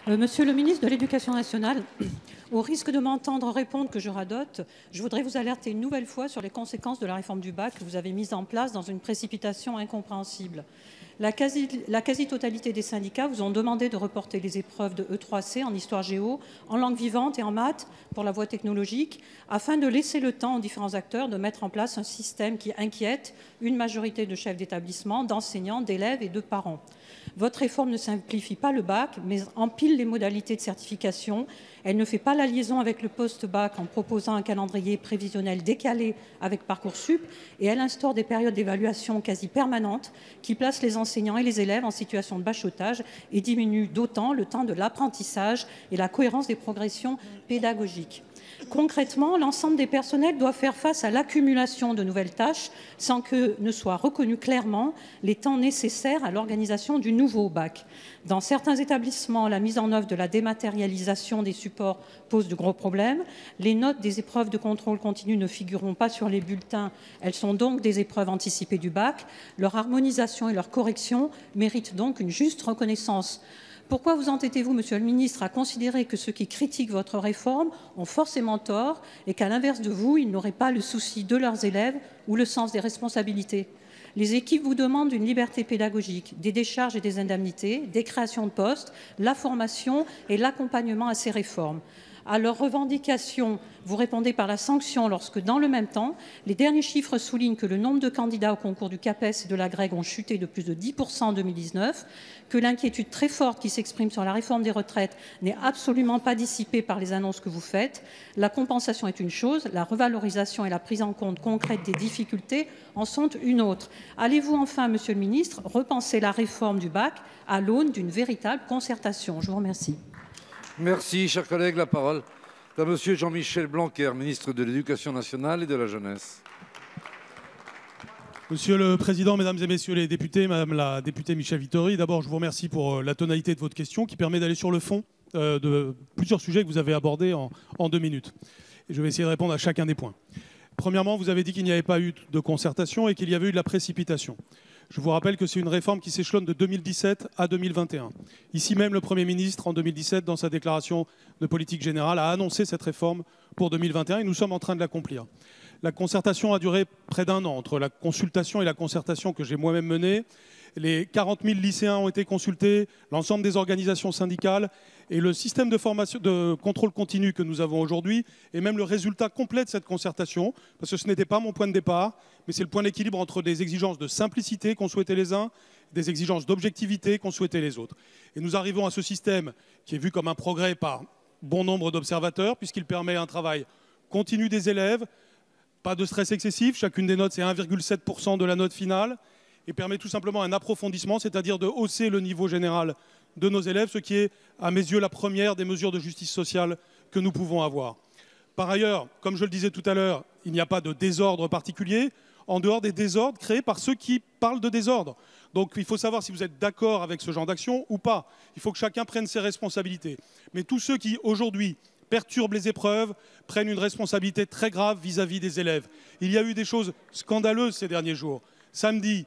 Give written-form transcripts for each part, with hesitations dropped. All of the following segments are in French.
Monsieur le ministre de l'Éducation nationale, au risque de m'entendre répondre que je radote, je voudrais vous alerter une nouvelle fois sur les conséquences de la réforme du bac que vous avez mise en place dans une précipitation incompréhensible. La quasi-totalité des syndicats vous ont demandé de reporter les épreuves de E3C en histoire-géo, en langue vivante et en maths pour la voie technologique, afin de laisser le temps aux différents acteurs de mettre en place un système qui inquiète une majorité de chefs d'établissement, d'enseignants, d'élèves et de parents. Votre réforme ne simplifie pas le bac, mais empile les modalités de certification. Elle ne fait pas la liaison avec le post-bac en proposant un calendrier prévisionnel décalé avec Parcoursup, et elle instaure des périodes d'évaluation quasi permanentes qui placent les enseignants et les élèves en situation de bachotage et diminuent d'autant le temps de l'apprentissage et la cohérence des progressions pédagogiques. Concrètement, l'ensemble des personnels doivent faire face à l'accumulation de nouvelles tâches sans que ne soient reconnus clairement les temps nécessaires à l'organisation du nouveau bac. Dans certains établissements, la mise en œuvre de la dématérialisation des supports pose de gros problèmes. Les notes des épreuves de contrôle continu ne figureront pas sur les bulletins. Elles sont donc des épreuves anticipées du bac. Leur harmonisation et leur correction méritent donc une juste reconnaissance. Pourquoi vous entêtez-vous, Monsieur le ministre, à considérer que ceux qui critiquent votre réforme ont forcément tort et qu'à l'inverse de vous, ils n'auraient pas le souci de leurs élèves ou le sens des responsabilités? Les équipes vous demandent une liberté pédagogique, des décharges et des indemnités, des créations de postes, la formation et l'accompagnement à ces réformes. À leurs revendications, vous répondez par la sanction lorsque, dans le même temps, les derniers chiffres soulignent que le nombre de candidats au concours du CAPES et de la GREG ont chuté de plus de 10% en 2019, que l'inquiétude très forte qui s'exprime sur la réforme des retraites n'est absolument pas dissipée par les annonces que vous faites. La compensation est une chose, la revalorisation et la prise en compte concrète des difficultés en sont une autre. Allez-vous enfin, Monsieur le ministre, repenser la réforme du bac à l'aune d'une véritable concertation? Je vous remercie. Merci, chers collègues. La parole est à Monsieur Jean-Michel Blanquer, ministre de l'Éducation nationale et de la jeunesse. Monsieur le Président, Mesdames et Messieurs les députés, Madame la députée Michèle Vittori, d'abord je vous remercie pour la tonalité de votre question qui permet d'aller sur le fond de plusieurs sujets que vous avez abordés en 2 minutes. Et je vais essayer de répondre à chacun des points. Premièrement, vous avez dit qu'il n'y avait pas eu de concertation et qu'il y avait eu de la précipitation. Je vous rappelle que c'est une réforme qui s'échelonne de 2017 à 2021. Ici même, le Premier ministre, en 2017, dans sa déclaration de politique générale, a annoncé cette réforme pour 2021 et nous sommes en train de l'accomplir. La concertation a duré près d'1 an, entre la consultation et la concertation que j'ai moi-même menée. Les 40 000 lycéens ont été consultés, l'ensemble des organisations syndicales et le système de formation, de contrôle continu que nous avons aujourd'hui est même le résultat complet de cette concertation, parce que ce n'était pas mon point de départ, mais c'est le point d'équilibre entre des exigences de simplicité qu'ont souhaité les uns, des exigences d'objectivité qu'ont souhaité les autres. Et nous arrivons à ce système qui est vu comme un progrès par bon nombre d'observateurs, puisqu'il permet un travail continu des élèves, pas de stress excessif, chacune des notes c'est 1,7% de la note finale, et permet tout simplement un approfondissement, c'est-à-dire de hausser le niveau général de nos élèves, ce qui est, à mes yeux, la première des mesures de justice sociale que nous pouvons avoir. Par ailleurs, comme je le disais tout à l'heure, il n'y a pas de désordre particulier, en dehors des désordres créés par ceux qui parlent de désordre. Donc il faut savoir si vous êtes d'accord avec ce genre d'action ou pas. Il faut que chacun prenne ses responsabilités. Mais tous ceux qui, aujourd'hui, perturbent les épreuves, prennent une responsabilité très grave vis-à-vis des élèves. Il y a eu des choses scandaleuses ces derniers jours. Samedi,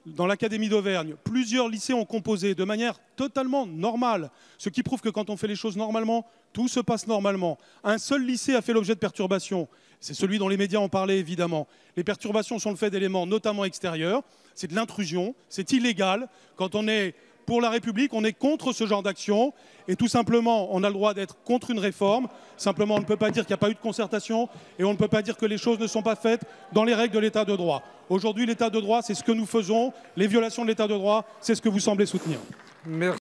dans l'Académie d'Auvergne, plusieurs lycées ont composé de manière totalement normale, ce qui prouve que quand on fait les choses normalement, tout se passe normalement. Un seul lycée a fait l'objet de perturbations, c'est celui dont les médias ont parlé évidemment. Les perturbations sont le fait d'éléments notamment extérieurs, c'est de l'intrusion, c'est illégal. Quand on est pour la République, on est contre ce genre d'action et tout simplement, on a le droit d'être contre une réforme. Simplement, on ne peut pas dire qu'il n'y a pas eu de concertation et on ne peut pas dire que les choses ne sont pas faites dans les règles de l'état de droit. Aujourd'hui, l'état de droit, c'est ce que nous faisons. Les violations de l'état de droit, c'est ce que vous semblez soutenir. Merci.